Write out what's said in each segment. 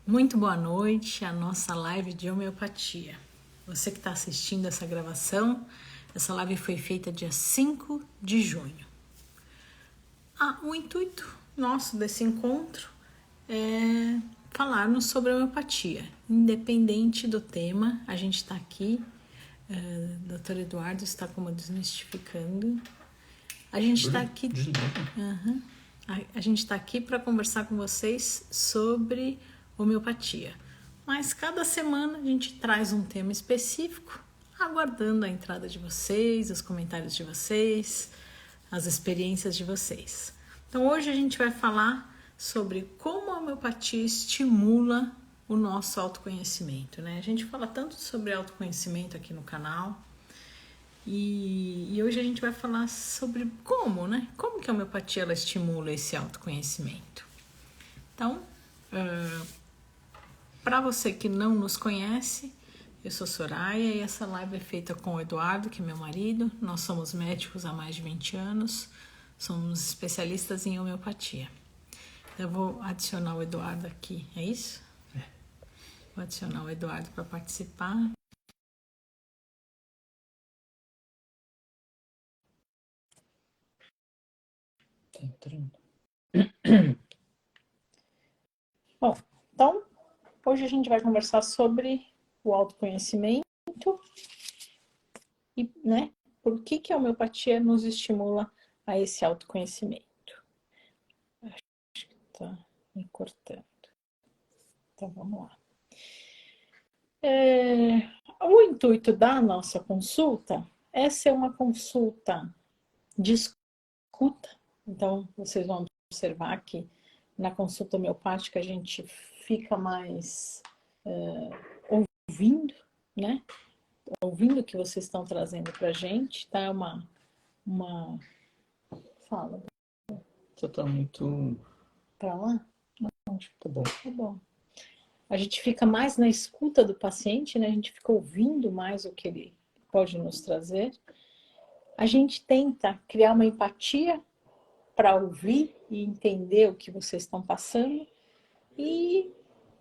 Muito boa noite, a nossa live de homeopatia. Você que está assistindo essa gravação, essa live foi feita dia 5 de junho. O intuito nosso desse encontro é falarmos sobre homeopatia. Independente do tema, a gente está aqui, Dr. Eduardo está como desmistificando. A gente está aqui, a gente está aqui para conversar com vocês sobre homeopatia. Mas cada semana a gente traz um tema específico, aguardando a entrada de vocês, os comentários de vocês, as experiências de vocês. Então hoje a gente vai falar sobre como a homeopatia estimula o nosso autoconhecimento, né? A gente fala tanto sobre autoconhecimento aqui no canal. E hoje a gente vai falar sobre como, né? Como que a homeopatia ela estimula esse autoconhecimento. Então, para você que não nos conhece, eu sou Soraya e essa live é feita com o Eduardo, que é meu marido. Nós somos médicos há mais de 20 anos, somos especialistas em homeopatia. Eu vou adicionar o Eduardo aqui, é isso? Vou adicionar o Eduardo para participar. Tá entrando. Bom, então, hoje a gente vai conversar sobre o autoconhecimento e, né, por que a homeopatia nos estimula a esse autoconhecimento. Acho que tá me cortando. Então, vamos lá. O intuito da nossa consulta é ser uma consulta de escuta. Então, vocês vão observar que na consulta homeopática a gente fica mais ouvindo, né? Ouvindo o que vocês estão trazendo pra gente, tá? Uma... Fala. Você tá muito... Pra lá? Acho que tá bom. Tá bom. A gente fica mais na escuta do paciente, né? A gente fica ouvindo mais o que ele pode nos trazer. A gente tenta criar uma empatia para ouvir e entender o que vocês estão passando e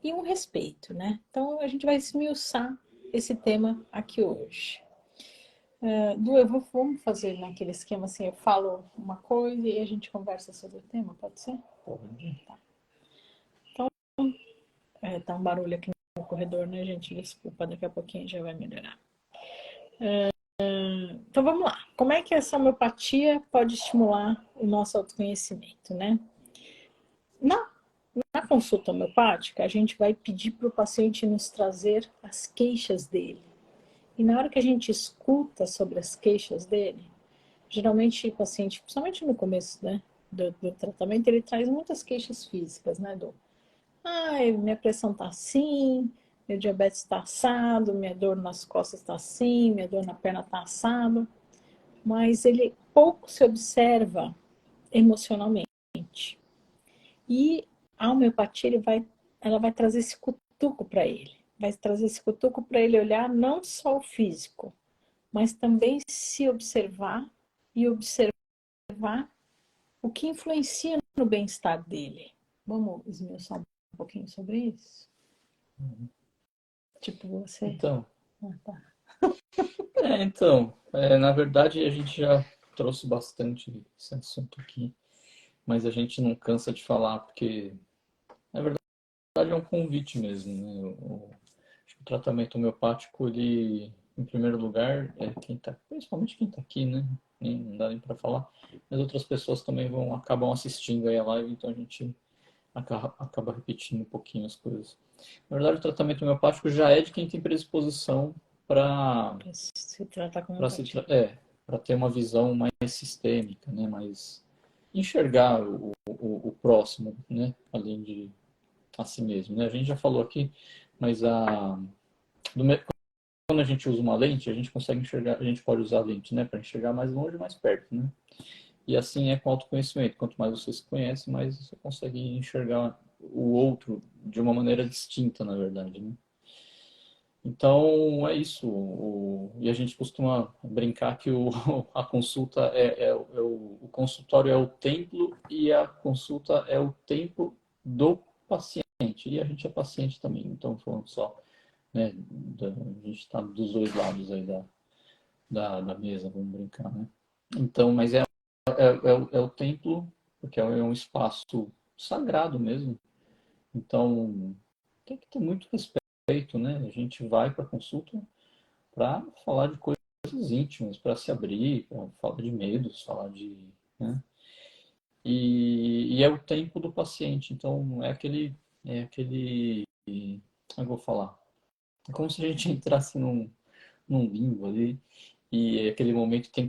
um respeito, né? Então a gente vai esmiuçar esse tema aqui hoje. Vamos fazer naquele esquema assim, eu falo uma coisa e a gente conversa sobre o tema, pode ser? Pode. Tá. Então, tá um barulho aqui no corredor, né, gente? Desculpa, daqui a pouquinho já vai melhorar. Então vamos lá. Como é que essa homeopatia pode estimular o nosso autoconhecimento, né? Na consulta homeopática, a gente vai pedir para o paciente nos trazer as queixas dele. E na hora que a gente escuta sobre as queixas dele, geralmente o paciente, principalmente no começo, né, do tratamento, ele traz muitas queixas físicas, né, minha pressão tá assim, meu diabetes tá assado, minha dor nas costas tá assim, minha dor na perna tá assado. Mas ele pouco se observa emocionalmente. E a homeopatia ela vai trazer esse cutuco para ele. Vai trazer esse cutuco para ele olhar não só o físico, mas também se observar e observar o que influencia no bem-estar dele. Vamos esmiuçar um pouquinho sobre isso? Tipo você? Então, Tá. na verdade a gente já trouxe bastante esse assunto aqui, mas a gente não cansa de falar, porque na verdade é um convite mesmo, né? Acho que o tratamento homeopático, ele, em primeiro lugar, principalmente quem está aqui, né? Não dá nem para falar, mas outras pessoas também acabam assistindo aí a live, então a gente acaba repetindo um pouquinho as coisas. Na verdade, o tratamento homeopático já é de quem tem predisposição para Se tratar com para ter uma visão mais sistêmica, né? Mais enxergar o próximo, né? Além de a si mesmo, né? A gente já falou aqui, mas quando a gente usa uma lente, a gente consegue enxergar, a gente pode usar a lente, né? Para enxergar mais longe e mais perto, né? E assim é com o autoconhecimento. Quanto mais você se conhece, mais você consegue enxergar o outro de uma maneira distinta, na verdade, né? Então, é isso. E a gente costuma brincar que a consulta o consultório é o templo e a consulta é o templo do paciente. e a gente é paciente também. Então, falando só, né, a gente está dos dois lados aí da mesa, vamos brincar, né? Então, mas é o templo, porque é um espaço sagrado mesmo. Então, tem que ter muito respeito, né? A gente vai para consulta para falar de coisas íntimas, para se abrir, para falar de medos, falar de, né? E é o tempo do paciente. Então, como eu vou falar? É como se a gente entrasse num limbo ali e aquele momento tem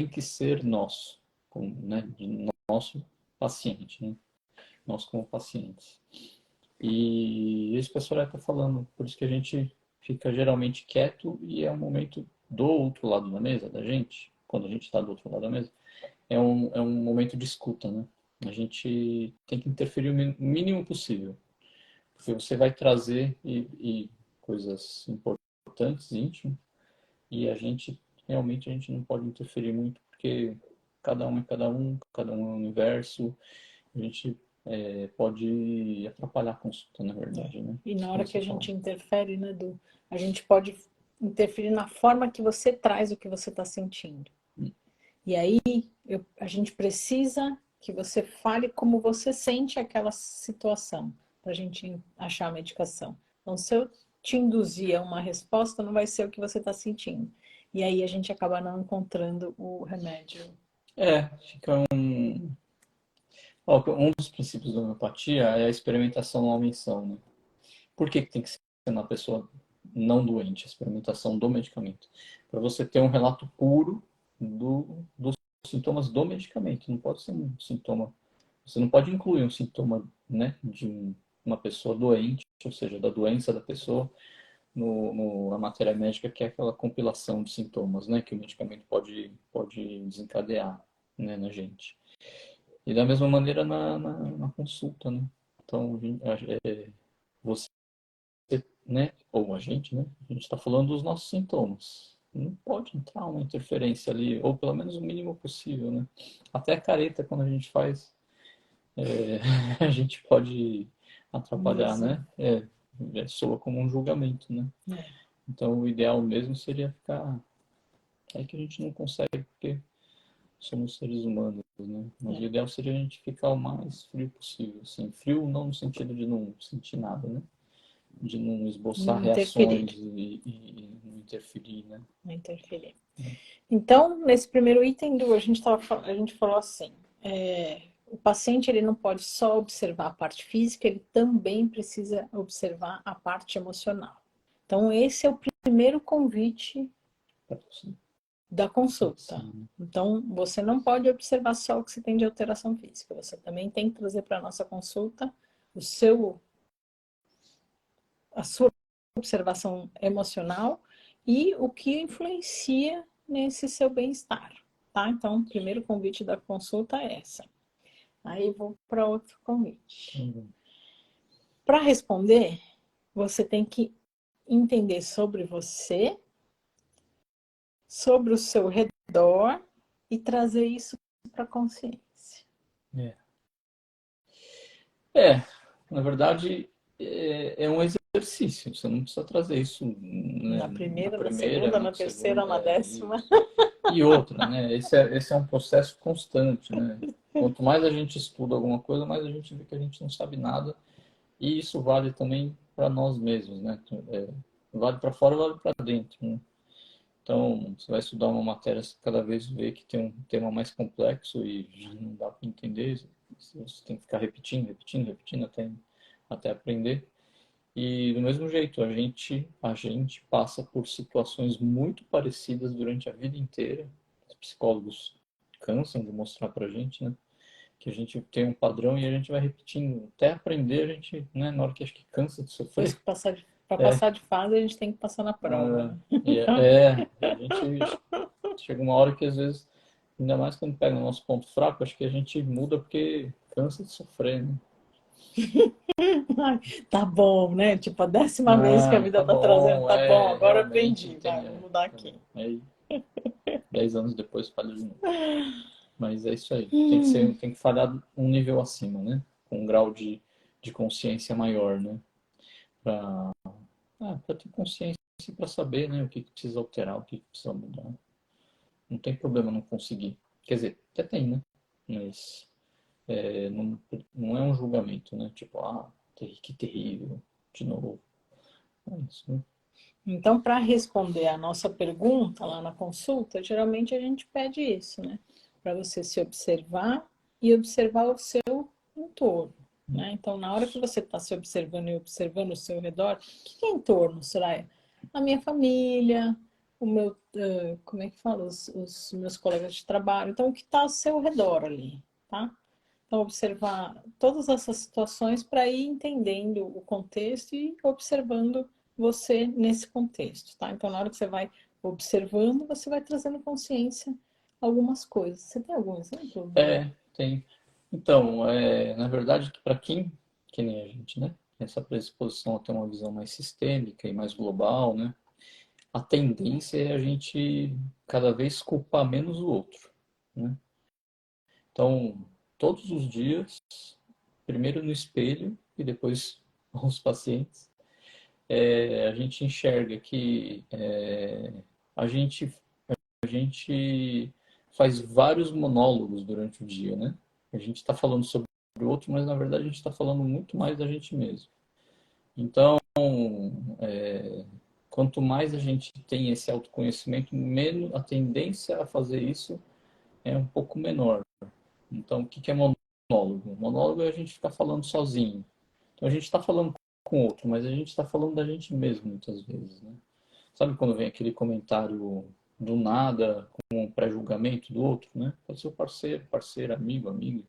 que ser nosso, né? De nosso paciente, né? Nós como pacientes. E esse pessoal está falando, por isso que a gente fica geralmente quieto e é um momento do outro lado da mesa, da gente, quando a gente está do outro lado da mesa, é um momento de escuta, né? A gente tem que interferir o mínimo possível, porque você vai trazer e coisas importantes, íntimas, e realmente a gente não pode interferir muito, porque cada um é um universo, a gente pode atrapalhar a consulta, na verdade, né? E na hora Como que você a falou. gente interfere, né, Edu, a gente pode interferir na forma que você traz o que você está sentindo. E aí a gente precisa que você fale como você sente aquela situação, para a gente achar a medicação. Então, se eu te induzir a uma resposta, não vai ser o que você está sentindo. E aí a gente acaba não encontrando o remédio. Fica um. Ó, um dos princípios da homeopatia é a experimentação não omissão, né? Por que tem que ser na pessoa não doente, a experimentação do medicamento? Para você ter um relato puro dos sintomas do medicamento. Não pode ser um sintoma. Você não pode incluir um sintoma, né, de uma pessoa doente, ou seja, da doença da pessoa, na matéria médica, que é aquela compilação de sintomas, né, que o medicamento pode desencadear, né, na gente. E da mesma maneira na consulta, né? Então, você, né, ou a gente, né, a gente está falando dos nossos sintomas. Não pode entrar uma interferência ali, ou pelo menos o mínimo possível, né? Até a careta, quando a gente faz, a gente pode atrapalhar, né? Soa como um julgamento, né? É. Então, o ideal mesmo seria ficar. É que a gente não consegue, porque somos seres humanos, né? Mas o ideal seria a gente ficar o mais frio possível, assim. Frio não no sentido de não sentir nada, né? De não esboçar Não reações interferir. e não interferir, né? Não interferir. Então, nesse primeiro item, a gente falou assim, o paciente ele não pode só observar a parte física, ele também precisa observar a parte emocional. Então, esse é o primeiro convite da consulta. Então, você não pode observar só o que você tem de alteração física, você também tem que trazer para a nossa consulta a sua observação emocional e o que influencia nesse seu bem-estar, tá? Então, o primeiro convite da consulta é essa. Aí vou para outro convite. Para responder, você tem que entender sobre você, sobre o seu redor e trazer isso para a consciência. Na verdade, é um exercício. Você não precisa trazer isso, né, Na primeira, na primeira, segunda, na na terceira, segunda, na décima. isso. E outra, né? Esse é um processo constante, né? Quanto mais a gente estuda alguma coisa, mais a gente vê que a gente não sabe nada. E isso vale também para nós mesmos, né? Vale para fora, vale para dentro, né? Então, você vai estudar uma matéria, você cada vez vê que tem um tema mais complexo e já não dá para entender. Você tem que ficar repetindo, repetindo, repetindo até aprender. E do mesmo jeito, a gente passa por situações muito parecidas durante a vida inteira. Os psicólogos cansam de mostrar pra gente, né? Que a gente tem um padrão e a gente vai repetindo até aprender, a gente, né, na hora que acho que cansa de Depois sofrer. que para passar de fase, a gente tem que passar na prova, né? A gente chega uma hora que às vezes, ainda mais quando pega o nosso ponto fraco, acho que a gente muda porque cansa de sofrer, né? Tá bom, né? Tipo, a 10ª vez que a vida Tá tá trazendo, bom, tá bom, agora eu realmente aprendi, tem. vai, vou mudar Tá aqui. bom. Aí 10 anos depois falha de novo. Mas é isso aí. Tem que falhar um nível acima, né? Com um grau de de consciência maior, né? Para ter consciência e para saber, né, o que precisa alterar, o que precisa mudar. Não tem problema não conseguir. Quer dizer, até tem, né? Mas não é um julgamento, né? Tipo, que terrível, de novo. É isso, né? Então, para responder a nossa pergunta lá na consulta, geralmente a gente pede isso, né? Para você se observar e observar o seu entorno, né? Então, na hora que você está se observando e observando o seu redor, o que é entorno, Soraya? A minha família, o meu, como é que fala? Os meus colegas de trabalho. Então, o que está ao seu redor ali, tá? Então, observar todas essas situações para ir entendendo o contexto e observando você nesse contexto, tá? Então, na hora que você vai observando, você vai trazendo consciência algumas coisas. Você tem algum exemplo? Tem. Então, na verdade, para quem, que nem a gente, né? Tem essa predisposição a ter uma visão mais sistêmica e mais global, né? A tendência é a gente cada vez culpar menos o outro, né? Então, todos os dias, primeiro no espelho e depois com os pacientes, a gente enxerga que a gente, a gente faz vários monólogos durante o dia, né? A gente está falando sobre o outro, mas na verdade a gente está falando muito mais da gente mesmo. Então, quanto mais a gente tem esse autoconhecimento, menos a tendência a fazer isso é um pouco menor. Então, o que é monólogo? Monólogo é a gente ficar falando sozinho. Então, a gente está falando com o outro, mas a gente está falando da gente mesmo muitas vezes, né? Sabe quando vem aquele comentário do nada, com um pré-julgamento do outro, né? Pode ser o parceiro, parceira, amigo, amiga,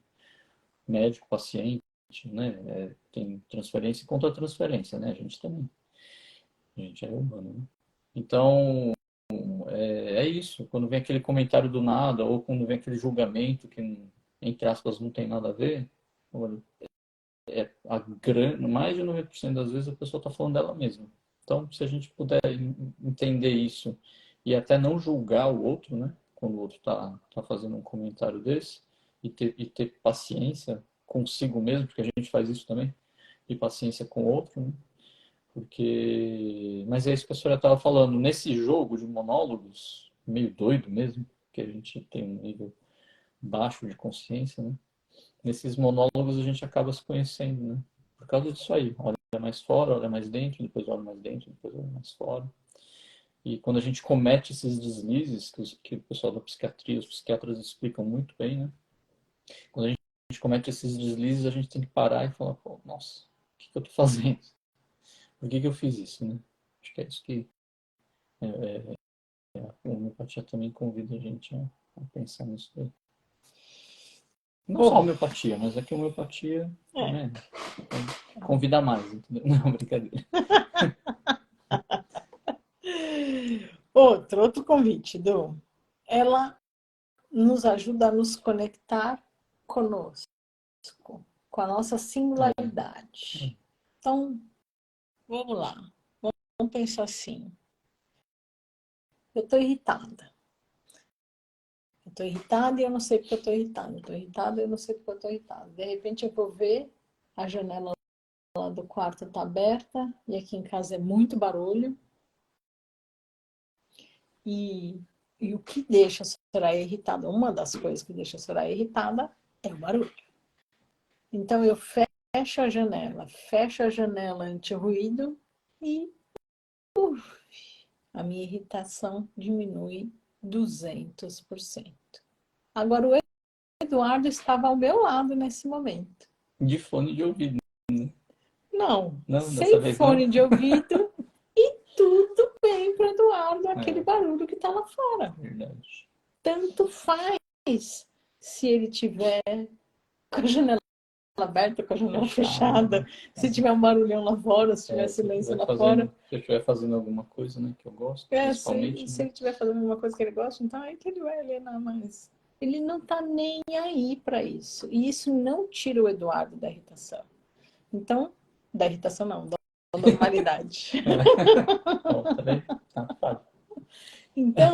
médico, paciente, né? Tem transferência e contra-transferência, né? A gente também. A gente é humano, né? Então, é isso. Quando vem aquele comentário do nada, ou quando vem aquele julgamento que, entre aspas, não tem nada a ver, olha, mais de 90% das vezes a pessoa está falando dela mesma. Então, se a gente puder entender isso e até não julgar o outro, né? Quando o outro tá fazendo um comentário desse, e ter paciência consigo mesmo, porque a gente faz isso também, e paciência com o outro, né? Mas é isso que a senhora estava falando. Nesse jogo de monólogos, meio doido mesmo, que a gente tem um nível baixo de consciência, né? Nesses monólogos a gente acaba se conhecendo, né? Por causa disso aí. Olha mais fora, olha mais dentro, depois olha mais dentro, depois olha mais fora. E quando a gente comete esses deslizes, que o pessoal da psiquiatria, os psiquiatras explicam muito bem, né? Quando a gente comete esses deslizes, a gente tem que parar e falar, pô, nossa, o que eu tô fazendo? Por que eu fiz isso, né? Acho que é isso que a homeopatia também convida a gente a pensar nisso daí. Não só a Bom, homeopatia, mas aqui a homeopatia, é. né, convida mais, entendeu? Não, brincadeira. Outro convite, Du. Ela nos ajuda a nos conectar conosco, com a nossa singularidade. Então, vamos lá. Vamos pensar assim. Eu estou irritada. Eu estou irritada e eu não sei porque eu estou irritada. Eu estou irritada e eu não sei porque eu estou irritada. De repente eu vou ver a janela lá do quarto está aberta e aqui em casa é muito barulho. E o que deixa a Soraya irritada, uma das coisas que deixa a Soraya irritada é o barulho. Então eu fecho a janela anti-ruído e a minha irritação diminui 200%. Agora o Eduardo estava ao meu lado nesse momento. De fone de ouvido. Não, Não, dessa sem vez fone não. de ouvido e tudo bem para Eduardo, aquele barulho que está lá fora. Verdade. Tanto faz se ele tiver com a janela aberta, com a janela fechada, se tiver um barulhão lá fora, se tiver silêncio lá fora. Se eu estiver fazendo alguma coisa, né, que eu gosto, principalmente. Se ele estiver fazendo alguma coisa que ele gosta, então é que ele vai alienar mais. Ele não tá nem aí para isso. E isso não tira o Eduardo da irritação. Então, da irritação não, da normalidade. Então,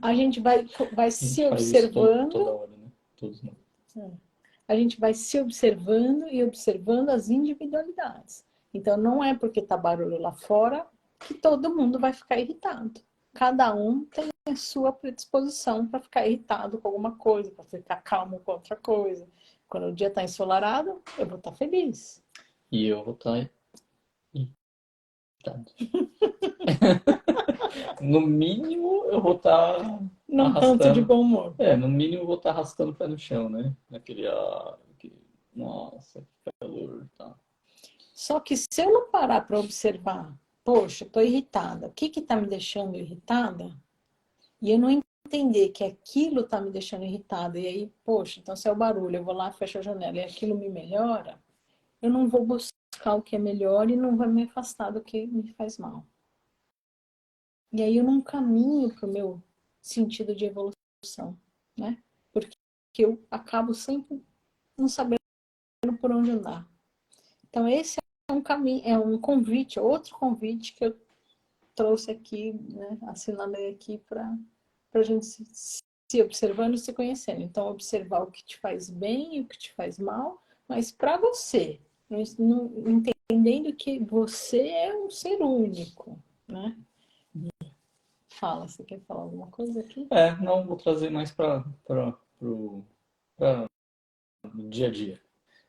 a gente vai se faz isso toda observando. hora, né? Todos nós. a gente vai se observando e observando as individualidades. Então, não é porque tá barulho lá fora que todo mundo vai ficar irritado. Cada um tem a sua predisposição para ficar irritado com alguma coisa, para ficar calmo com outra coisa. Quando o dia está ensolarado, eu vou estar feliz. E eu vou estar irritado. No mínimo, eu vou estar Não tanto de arrastando. bom humor. No mínimo, eu vou estar arrastando o pé no chão, né? Nossa, que calor, tá. Só que se eu não parar para observar, poxa, estou irritada, o que está me deixando irritada? E eu não entender que aquilo está me deixando irritada, e aí, poxa, então se é o barulho, eu vou lá, fecho a janela e aquilo me melhora, eu não vou buscar o que é melhor e não vai me afastar do que me faz mal. E aí eu não caminho para o meu sentido de evolução, né? Porque eu acabo sempre não sabendo por onde andar. Então esse é um caminho, é um convite, outro convite que eu trouxe aqui, né? Assinalei aqui para a gente se observando e se conhecendo. Então observar o que te faz bem e o que te faz mal, mas para você, entendendo que você é um ser único, né? Fala, você quer falar alguma coisa aqui? Não, vou trazer mais para o dia a dia.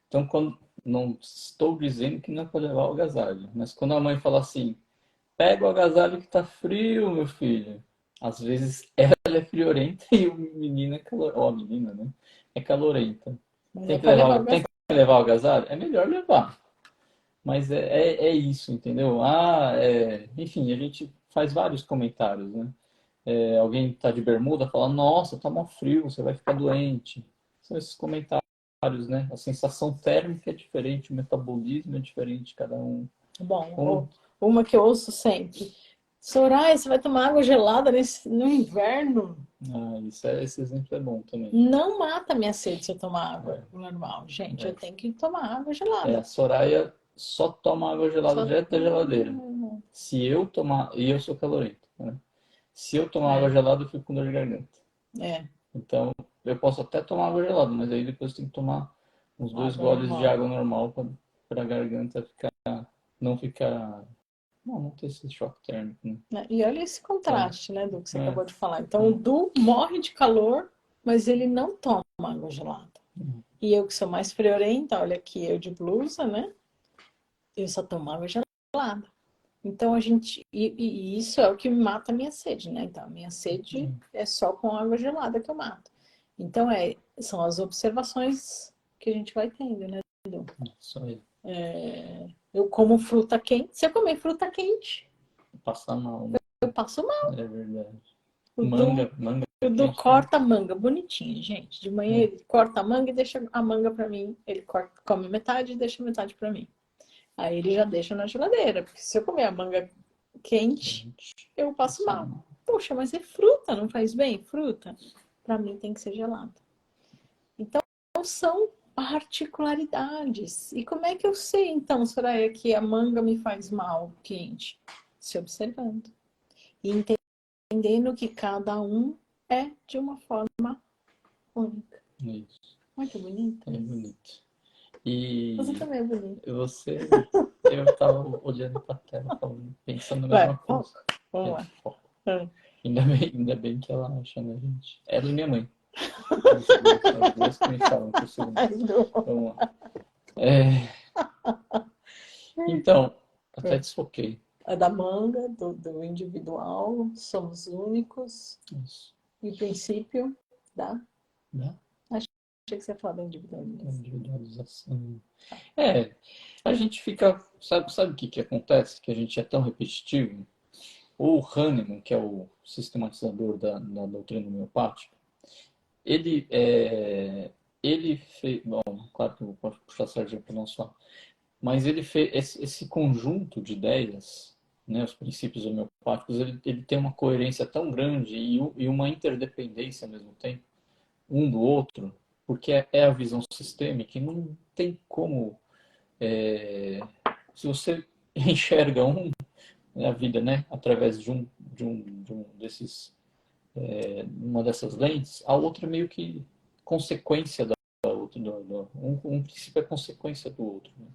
Então, quando não estou dizendo que não é para levar o agasalho, mas quando a mãe fala assim, pega o agasalho que tá frio, meu filho. Às vezes ela é friorenta e o menino é calor, ou a menina, né? É calorenta. Mas Tem é que para levar levar, o tem agasalho. que levar o agasalho? É melhor levar. Mas é isso, entendeu? Enfim, a gente faz vários comentários, né? Alguém tá de bermuda, fala, nossa, tá mó frio, você vai ficar doente. São esses comentários, né? A sensação térmica é diferente, o metabolismo é diferente de cada um. Bom, uma que eu ouço sempre. Soraya, você vai tomar água gelada no inverno? Esse exemplo é bom também. Não mata minha sede se eu tomar água normal. Gente, eu É. tenho que tomar água A gelada. Soraya só toma água gelada Só... direto da geladeira. Se eu tomar, e eu sou calorento, né? Se eu tomar água É, gelada, eu fico com dor de garganta. é, Então, eu posso até tomar água gelada, mas aí depois tem que tomar uns 2 goles de água água normal para a garganta não ficar, não ter esse choque térmico, né? né? E olha esse Então, contraste, né, do que você é, acabou de falar. Então, o Du morre de calor, mas ele não toma água gelada. E eu que sou mais friorenta, olha aqui, eu de blusa, né? Eu só tomo água gelada. Então a gente. E isso é o que mata a minha sede, né? Então a minha sede é só com água gelada que eu mato. Então são as observações que a gente vai tendo, né? Isso aí. Eu como fruta quente. Se eu comer fruta quente, Passar mal, né? eu passo mal. É verdade. O Du, Manga o Du quente também. corta a manga, bonitinho, gente. De manhã É. ele corta a manga e deixa a manga pra mim. Ele come metade e deixa metade pra mim. Aí ele já deixa na geladeira, porque se eu comer a manga quente, eu passo Passar mal. mal. Poxa, mas é fruta, não faz bem? Fruta? Para mim tem que ser gelada. Então são particularidades. E como é que eu sei então, Soraya, que a manga me faz mal quente? Se observando. E entendendo que cada um é de uma forma única. Isso. Muito bonito. É bonito. Você E também é bonito. eu tava olhando pra tela, pensando a Vai, mesma coisa. vamos lá. Foco. É. Ainda bem que ela acha, né, gente? Ela e minha mãe. As duas que me falam por segundo. Ai, não. Vamos lá. Então, até desfoquei. É da manga, do individual, somos únicos. Isso. E o princípio da. Né? Achei que você ia falar da individualidade. Individualização. A gente fica. Sabe o que acontece? Que a gente é tão repetitivo. O Hahnemann, que é o sistematizador da doutrina homeopática, ele fez. Bom, claro que eu vou puxar a sardinha para o nosso lado. Mas ele fez esse conjunto de ideias, né, os princípios homeopáticos, ele tem uma coerência tão grande e uma interdependência ao mesmo tempo, um do outro, porque é a visão sistêmica e não tem como. Se você enxerga a vida, né, através de um desses, uma dessas lentes, a outra é meio que consequência da outra. outro, um princípio é consequência do outro, né?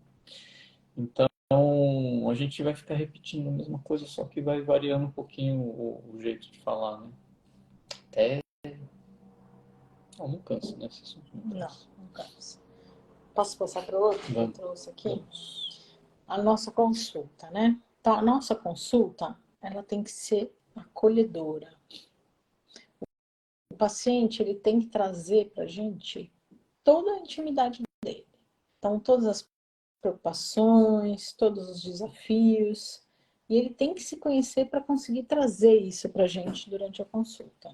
Então, a gente vai ficar repetindo a mesma coisa, só que vai variando um pouquinho o jeito de falar, né? Até... Não cansa, né? Esse assunto não cansa. Não cansa. Posso passar para outro que eu trouxe aqui? A nossa consulta, né? Então, a nossa consulta, ela tem que ser acolhedora. O paciente, ele tem que trazer para a gente toda a intimidade dele. Então, todas as preocupações, todos os desafios. E ele tem que se conhecer para conseguir trazer isso para a gente durante a consulta.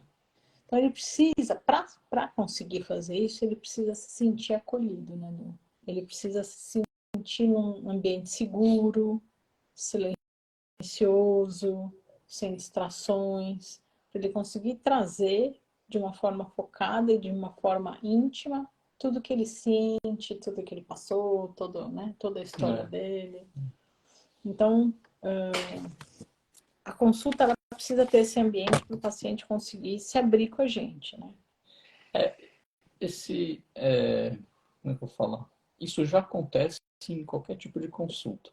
Então, ele precisa, para conseguir fazer isso, ele precisa se sentir acolhido, né? Ele precisa se sentir num ambiente seguro, silencioso, sem distrações, para ele conseguir trazer de uma forma focada e de uma forma íntima tudo que ele sente, tudo que ele passou, toda a história dele. Então, a consulta ela precisa ter esse ambiente para o paciente conseguir se abrir com a gente, né? Como é que eu vou falar? Isso já acontece em qualquer tipo de consulta.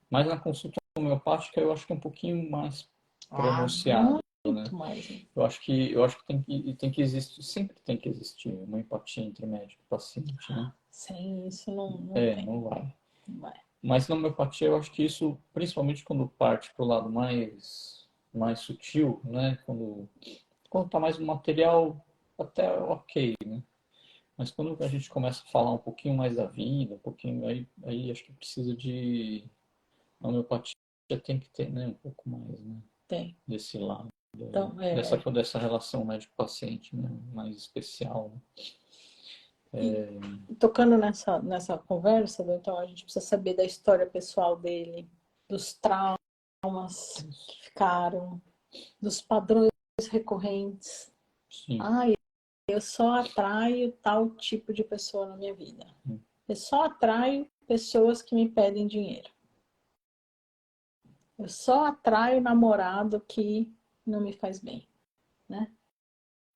Mas na consulta homeopática eu acho que é um pouquinho mais pronunciado, né? Mais. Eu acho que tem que existir, sempre tem que existir uma empatia entre médico e paciente, né? Sem isso não tem. Não vai. Não vai. Mas na homeopatia eu acho que isso, principalmente quando parte para o lado mais sutil, né? Quando tá mais no material, até ok, né? Mas quando a gente começa a falar um pouquinho mais da vida, um pouquinho, aí acho que precisa de... A homeopatia tem que ter, né, um pouco mais, né? Tem. Desse lado. Então, Dessa relação médico-paciente, né? Mais especial, né? Tocando nessa conversa, então a gente precisa saber da história pessoal dele, dos traumas que ficaram, dos padrões recorrentes. Sim. Eu só atraio tal tipo de pessoa na minha vida. Eu só atraio pessoas que me pedem dinheiro. Eu só atraio namorado que não me faz bem, né?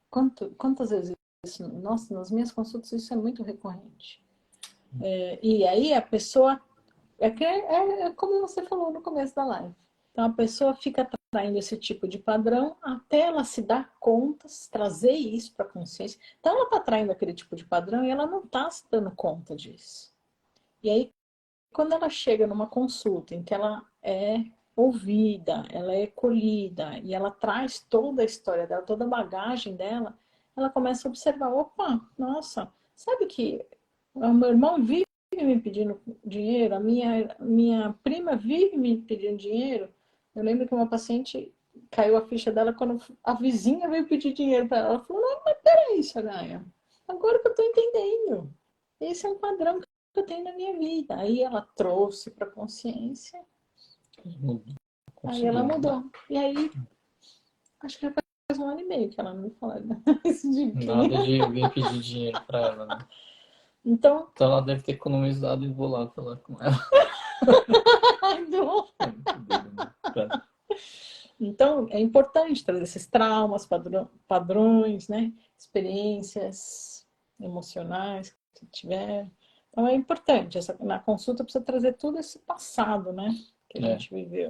Quantas vezes isso? Nossa, nas minhas consultas isso é muito recorrente. E aí a pessoa... É como você falou no começo da live. Então a pessoa fica atraindo esse tipo de padrão até ela se dar conta, trazer isso para a consciência. Então ela está atraindo aquele tipo de padrão e ela não está se dando conta disso. E aí, quando ela chega numa consulta em que ela é ouvida, ela é acolhida e ela traz toda a história dela, toda a bagagem dela, ela começa a observar, opa, nossa, sabe que o meu irmão vive me pedindo dinheiro, a minha prima vive me pedindo dinheiro. Eu lembro que uma paciente caiu a ficha dela quando a vizinha veio pedir dinheiro para ela. Ela falou, não, mas peraí, Soraya, agora que eu estou entendendo. Esse é um padrão que eu tenho na minha vida. Aí ela trouxe para a consciência. Aí ela mudou. E aí, acho que já faz 1 ano e meio que ela não me fala esse Nada de alguém pedir dinheiro para ela, né? Então ela deve ter economizado e vou lá falar com ela. Então, é importante trazer esses traumas, padrões, né? Experiências emocionais que tiver. Então, é importante. Na consulta precisa trazer todo esse passado, né? Que a gente viveu.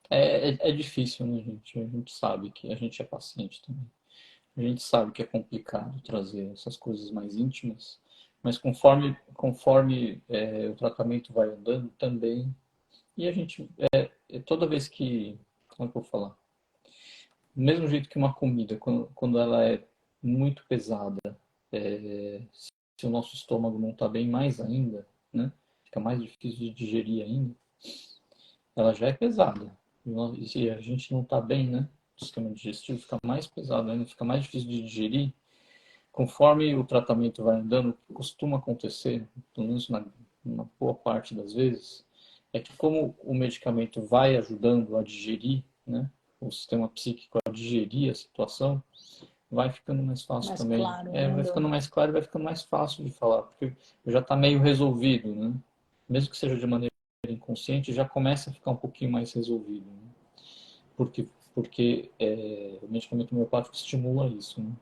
É difícil, né, gente? A gente sabe que a gente é paciente também. A gente sabe que é complicado trazer essas coisas mais íntimas, mas conforme o tratamento vai andando também, e a gente, toda vez que, como é que eu vou falar? Do mesmo jeito que uma comida, quando ela é muito pesada, se o nosso estômago não está bem mais ainda, né? Fica mais difícil de digerir ainda, ela já é pesada. E se a gente não está bem, né? O sistema digestivo fica mais pesado ainda, fica mais difícil de digerir. Conforme o tratamento vai andando, costuma acontecer, pelo menos na boa parte das vezes, é que como o medicamento vai ajudando a digerir, né, o sistema psíquico a digerir a situação, vai ficando mais fácil mais também. Claro, vai ficando mais claro e vai ficando mais fácil de falar, porque já está meio resolvido, né? Mesmo que seja de maneira inconsciente, já começa a ficar um pouquinho mais resolvido. Né? Porque o medicamento homeopático estimula isso, né?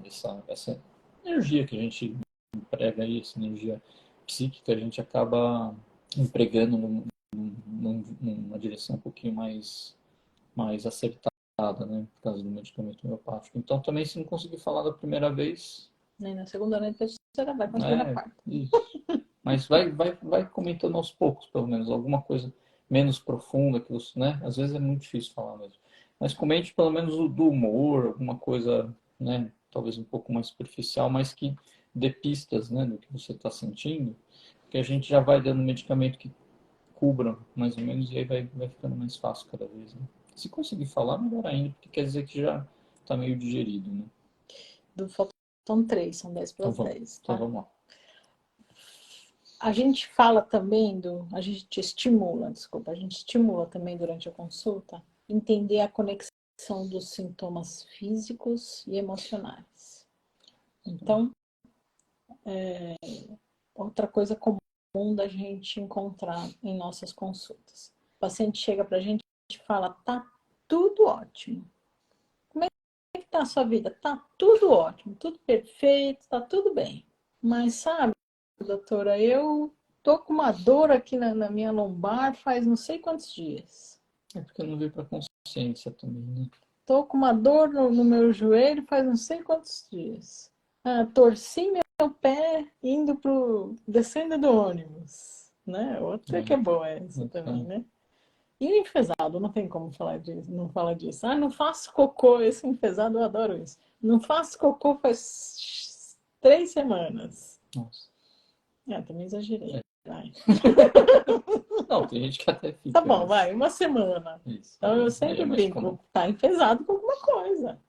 Essa energia que a gente emprega aí, essa energia psíquica, a gente acaba empregando numa direção um pouquinho mais acertada, né? Por causa do medicamento homeopático. Então, também, se não conseguir falar da primeira vez, Nem na segunda, nem na terceira, vai conseguir na quarta. isso. Mas vai comentando aos poucos, pelo menos, alguma coisa menos profunda que você, né? Às vezes é muito difícil falar mesmo. Mas comente pelo menos o do humor, alguma coisa, né? Talvez um pouco mais superficial, mas que dê pistas, né? Do que você está sentindo, que a gente já vai dando medicamento que cubra mais ou menos e aí vai ficando mais fácil cada vez, né? Se conseguir falar, melhor ainda, porque quer dizer que já está meio digerido, né? Faltam 3, são 10 para Então as vamos, 10, então tá? vamos lá. A gente fala também a gente estimula, desculpa, a gente estimula também durante a consulta entender a conexão dos sintomas físicos e emocionais. Então, outra coisa comum da gente encontrar em nossas consultas. O paciente chega pra gente e fala, tá tudo ótimo. Como é que tá a sua vida? Tá tudo ótimo, tudo perfeito, tá tudo bem. Mas sabe, doutora, eu tô com uma dor aqui na minha lombar faz não sei quantos dias. É porque não veio para consciência também, né? Tô com uma dor no meu joelho faz não sei quantos dias. Torci meu pé descendo do ônibus, né? Outra que é boa essa também, né? E o enfesado, não tem como falar disso, não fala disso. Não faço cocô, esse enfesado eu adoro isso. Não faço cocô faz 3 semanas. Nossa. Também exagerei. Vai. Não, tem gente que até fica. Tá bom, vai, uma semana. Isso, então eu sempre brinco, tá enfesado com alguma coisa.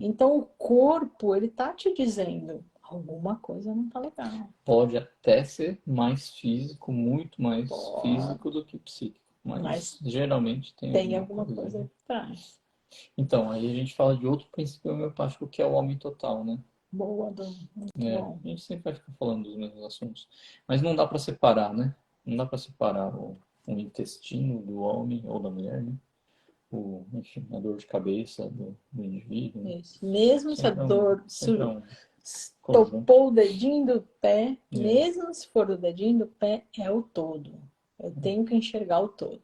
Então o corpo, ele tá te dizendo, alguma coisa não tá legal. Pode até ser mais físico, muito mais físico do que psíquico. Mas geralmente tem alguma coisa aí por trás. Então, aí a gente fala de outro princípio homeopático que é o homem total, né? Boa, Dom. Muito bom. A gente sempre vai ficar falando dos mesmos assuntos. Mas não dá para separar, né? Não dá para separar o intestino do homem ou da mulher, né? Enfim, a dor de cabeça do indivíduo. Isso. Mesmo se a dor topou o dedinho do pé, mesmo se for o dedinho do pé, é o todo. Eu tenho que enxergar o todo.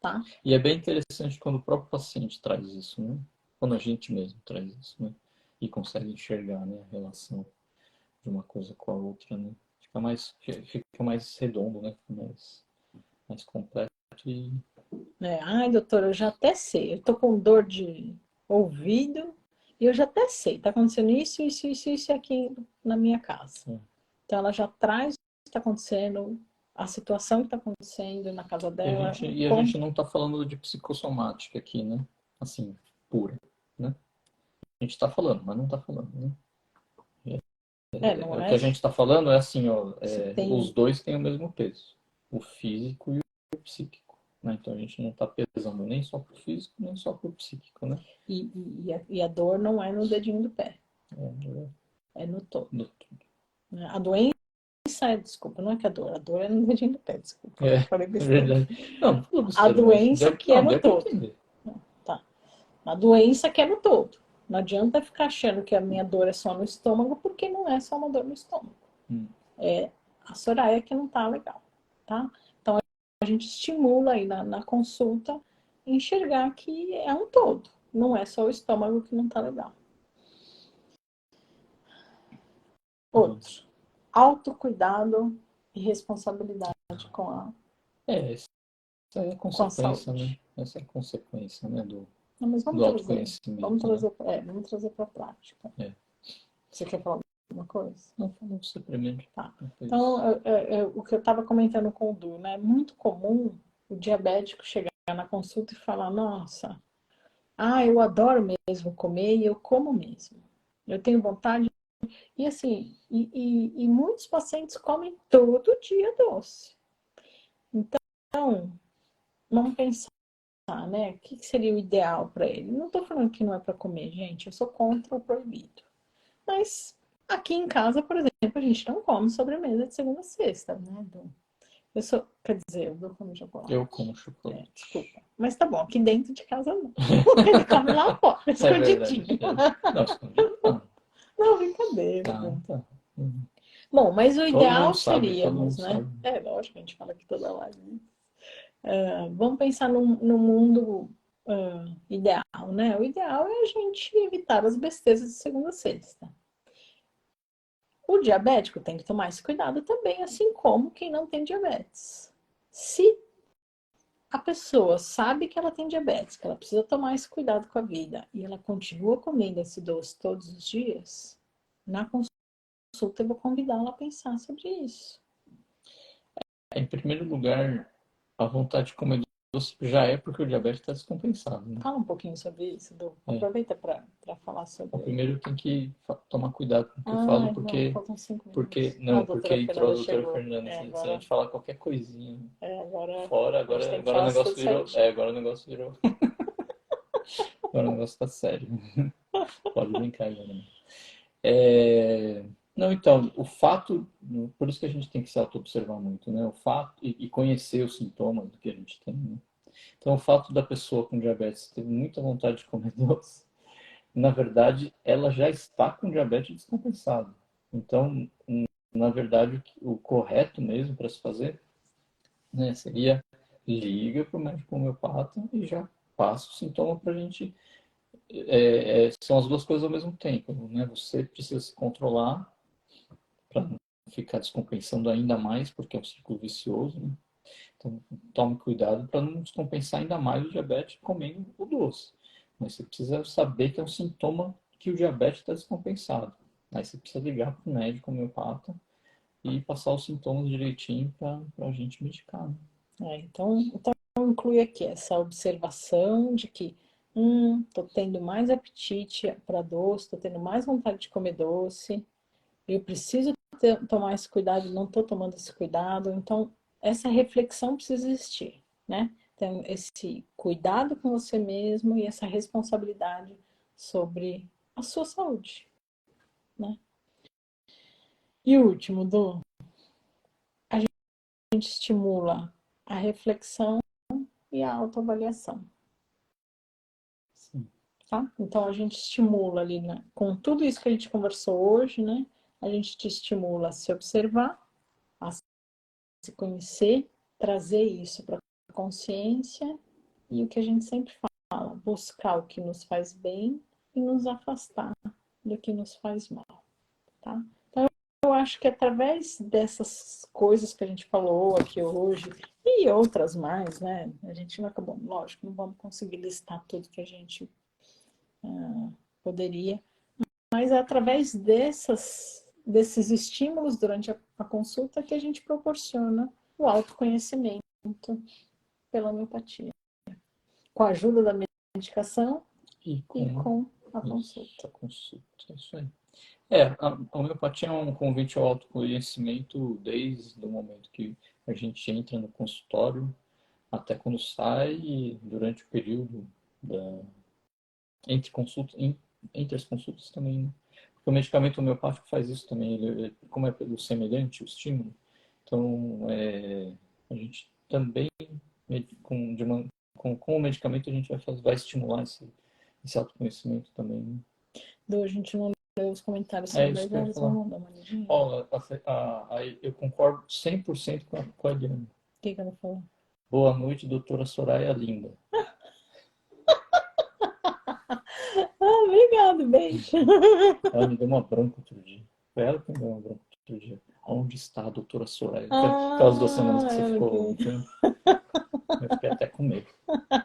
Tá? E é bem interessante quando o próprio paciente traz isso, né? Quando a gente mesmo traz isso, né? E consegue enxergar, né, a relação de uma coisa com a outra, né? Fica mais redondo, né? Mais completo e... Ai, doutora, eu já até sei. Eu tô com dor de ouvido e eu já até sei. Tá acontecendo isso, isso, isso, isso aqui na minha casa. Então ela já traz o que está acontecendo, a situação que está acontecendo na casa dela. E a gente não está falando de psicossomática aqui, né? Assim, pura, né? A gente está falando, mas não está falando, né? O que a gente está falando é assim, ó, os dois têm o mesmo peso, o físico e o psíquico, né? Então a gente não está pesando nem só para o físico, nem só para o psíquico, né? E a dor não é no dedinho do pé, é no todo. A doença desculpa, não é que a dor é no dedinho do pé, desculpa. Falei besteira. Não, a doença que é no todo. Tá. A doença que é no todo. Não adianta ficar achando que a minha dor é só no estômago, porque não é só uma dor no estômago. É a Soraya que não tá legal, tá? Então a gente estimula aí na consulta enxergar que é um todo. Não é só o estômago que não tá legal. Outro. Autocuidado e responsabilidade com a essa é a consequência, né? Essa é a consequência, né, do autoconhecimento. Vamos trazer para a prática. Você quer falar alguma coisa? Não, falou você primeiro. Tá. Então, o que eu estava comentando com o Du, né? É muito comum o diabético chegar na consulta e falar, nossa, eu adoro mesmo comer e eu como mesmo. Eu tenho vontade. E assim, e muitos pacientes comem todo dia doce. Então, vamos pensar, né? O que seria o ideal para ele? Não estou falando que não é para comer, gente. Eu sou contra o proibido. Mas aqui em casa, por exemplo, a gente não come sobremesa de segunda a sexta, né, Du? Quer dizer, eu dou como chocolate. Eu como chocolate. Desculpa. Mas tá bom, aqui dentro de casa não. Ele come lá fora, escondidinho. Não, escondido não. Não, brincadeira. Tá. Bom, mas o Todo ideal mundo sabe, todo seríamos, mundo né? sabe. É lógico, a gente fala aqui toda live, né? Vamos pensar no mundo ideal, né? O ideal é a gente evitar as bestezas de segunda a sexta. O diabético tem que tomar esse cuidado também, assim como quem não tem diabetes. Se a pessoa sabe que ela tem diabetes, que ela precisa tomar esse cuidado com a vida, e ela continua comendo esse doce todos os dias, na consulta eu vou convidá-la a pensar sobre isso. Em primeiro lugar, a vontade de comer doce já é porque o diabetes está descompensado, né? Fala um pouquinho sobre isso, Du. É. Aproveita para falar Então, sobre. primeiro tem que tomar cuidado com o que eu falo, Ai, não, faltam 5 minutos. A porque doutora entrou a Fernanda doutora chegou. Fernanda. É, Se a agora, gente falar qualquer coisinha agora fora, a gente tem que agora o falar tudo negócio virou. certinho. Agora o negócio virou. Agora o negócio tá sério. Pode brincar agora, né? Não, então, o fato, por isso que a gente tem que se auto-observar muito, né? O fato, e conhecer os sintomas do que a gente tem, né? Então, o fato da pessoa com diabetes ter muita vontade de comer doce, na verdade, ela já está com diabetes descompensado. Então, na verdade, o correto mesmo para se fazer, né, seria liga para o médico homeopata e já passa o sintoma para a gente. São as duas coisas ao mesmo tempo, né? Você precisa se controlar para não ficar descompensando ainda mais, porque é um ciclo vicioso, né? Então, tome cuidado para não descompensar ainda mais o diabetes comendo o doce. Mas você precisa saber que é um sintoma que o diabetes está descompensado. Aí você precisa ligar para o médico homeopata e passar os sintomas direitinho para a gente medicar, né? Então inclui aqui essa observação de que tô tendo mais apetite para doce, tô tendo mais vontade de comer doce, eu preciso tomar esse cuidado, não estou tomando esse cuidado. Então, essa reflexão precisa existir, né? Então, esse cuidado com você mesmo e essa responsabilidade sobre a sua saúde, né? E o último, Du, a gente estimula a reflexão e a autoavaliação, Sim. tá? Então, a gente estimula ali, né? Com tudo isso que a gente conversou hoje, né? A gente te estimula a se observar, a se conhecer, trazer isso para a consciência e o que a gente sempre fala, buscar o que nos faz bem e nos afastar do que nos faz mal, tá? Então, eu acho que através dessas coisas que a gente falou aqui hoje e outras mais, né? A gente não acabou, lógico, não vamos conseguir listar tudo que a gente poderia, mas é através desses estímulos durante a consulta que a gente proporciona o autoconhecimento pela homeopatia, com a ajuda da medicação E e com com a isso, consulta. a consulta, é isso aí. A homeopatia é um convite ao autoconhecimento desde o momento que a gente entra no consultório até quando sai e durante o período da, entre consultas, entre as consultas também, né? Porque o medicamento homeopático faz isso também, como é pelo semelhante, o estímulo, então a gente também, com, de uma, com o medicamento, a gente vai estimular esse autoconhecimento também, né? Do, a gente não leu os comentários É sobre isso 10 que eu ia horas, falar. vamos dar uma olhadinha? O Ó, eu concordo 100% com a Eliane. que ela falou? Boa noite, doutora Soraya Linda. Obrigado, beijo. Ela me deu uma bronca outro dia. Foi ela que me deu uma bronca outro dia. Onde está a doutora Soraya? Aquelas 2 semanas que você Ela ficou que. um tempo, eu fiquei até com medo.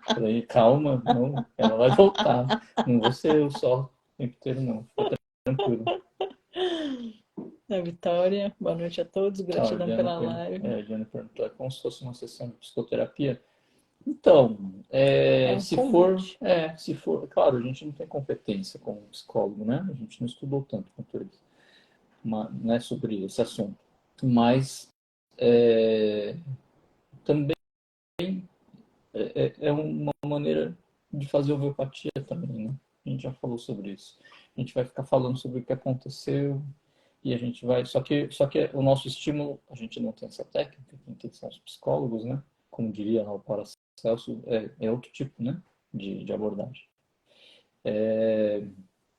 Falei, calma, não, ela vai voltar. Não vou ser eu só o tempo inteiro, não. Fica tranquilo. A Vitória, boa noite a todos, Ó, gratidão pela live. A Diana perguntou, é como se fosse uma sessão de psicoterapia? Então, É um convite. se for, claro, a gente não tem competência como psicólogo, né? A gente não estudou tanto quanto eles, né, sobre esse assunto. Mas é, também é uma maneira de fazer homeopatia também, né? A gente já falou sobre isso. A gente vai ficar falando sobre o que aconteceu e a gente vai. Só que o nosso estímulo, a gente não tem essa técnica, quem tem são os psicólogos, né? Como diria lá o Paracelso, é outro tipo, né? De abordagem.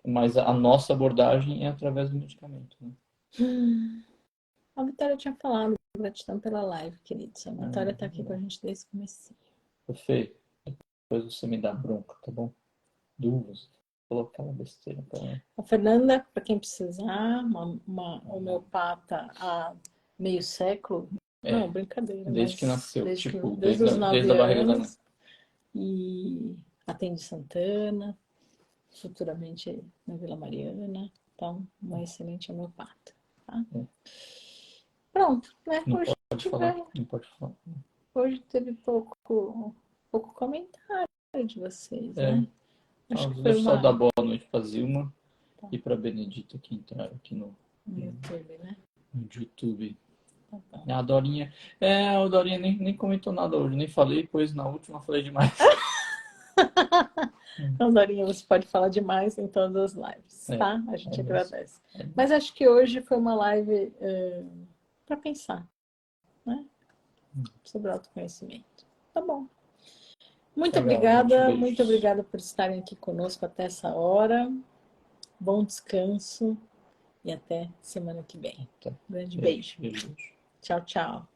Mas a nossa abordagem é através do medicamento, né? A Vitória tinha falado, gratidão pela live, queridos. A Vitória tá aqui com a gente desde o começo. Fê, depois você me dá bronca, tá bom? Dúvidas. Colocar uma besteira pra ela. A Fernanda, para quem precisar, uma homeopata há meio século. Não, brincadeira. Desde que nasceu, desde tipo, desde os 9 desde a barriga da mãe. anos. E atende Santana, futuramente na Vila Mariana. Então, uma excelente homeopata. Tá? Pronto, né? Não pode falar, não pode falar. Hoje teve pouco comentário de vocês, né? Acho que foi Deixa eu só dar boa noite pra Zilma e pra Benedita que entraram aqui no YouTube, né? no YouTube. Tá bom. A Dorinha. A Dorinha nem comentou nada hoje, nem falei, pois na última falei demais. Então, Dorinha, você pode falar demais em todas as lives, tá? A gente agradece. Mas acho que hoje foi uma live para pensar, né? Sobre autoconhecimento. Tá bom. Muito obrigada por estarem aqui conosco até essa hora. Bom descanso e até semana que vem. Grande beijo. Tchau, tchau.